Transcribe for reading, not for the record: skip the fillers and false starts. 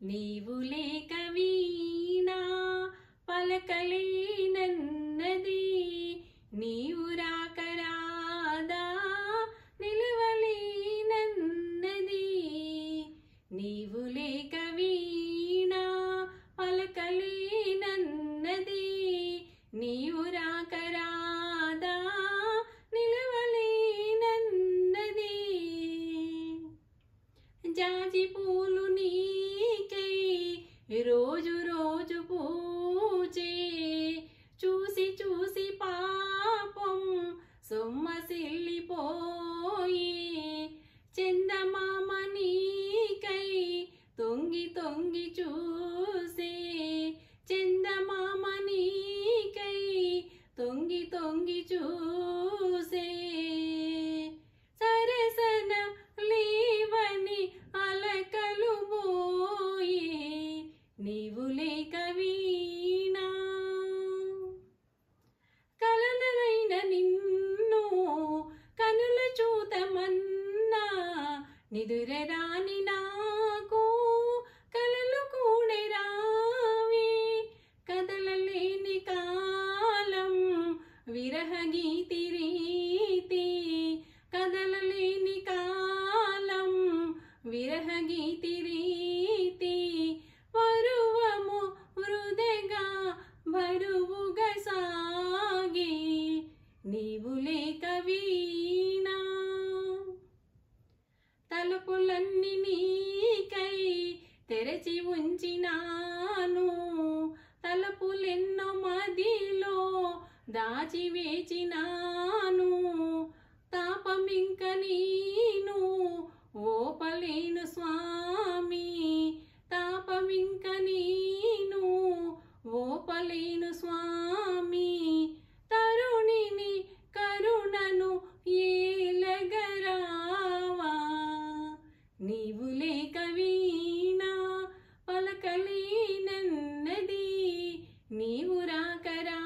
నీవు లేక వీణా పలకలేనన్నది, నీవు రాక రాదా నిలవలేనన్నది. నీవు లేక వీణా పలకలేనన్నది, నీవు రాక రాదా నిలవలేనన్నది. జాజి పూలు నీకై రోజు రోజు పూజే, చూసి చూసి పాపం సొమ్మసిల్లిపోయి. చందమామ నీకై తొంగి తొంగి చూసే, చందమామ నీకై తొంగి తొంగి చూసే. సరసన లేవని అలకలు మోయే, నీవు లేక వీణా. కలనైన నిన్ను కనుల చూతమన్నా, నిదురరాని నాకు కలలు కూడే రావే. కదలలేని కాలం విరహ గీతి రీతి, కదలలేని కాలం విరహ గీతి రీతి. పరువము హృదయగా బరువుగా సాగి, నీవు లేక వీణా. తలుపులన్నీ నీకై తెరచి ఉంచినాను, తలుపులెన్నో మదిలో దాచి వేచినాను. తాపమింక నేను ఓపలేను స్వామి, తాపమింక నేను ఓపలేను స్వామి. తరుణిని కరుణను ఏలగరావా, నీవు లేక వీణా పలకలేనన్నది, నీవు రాక రా.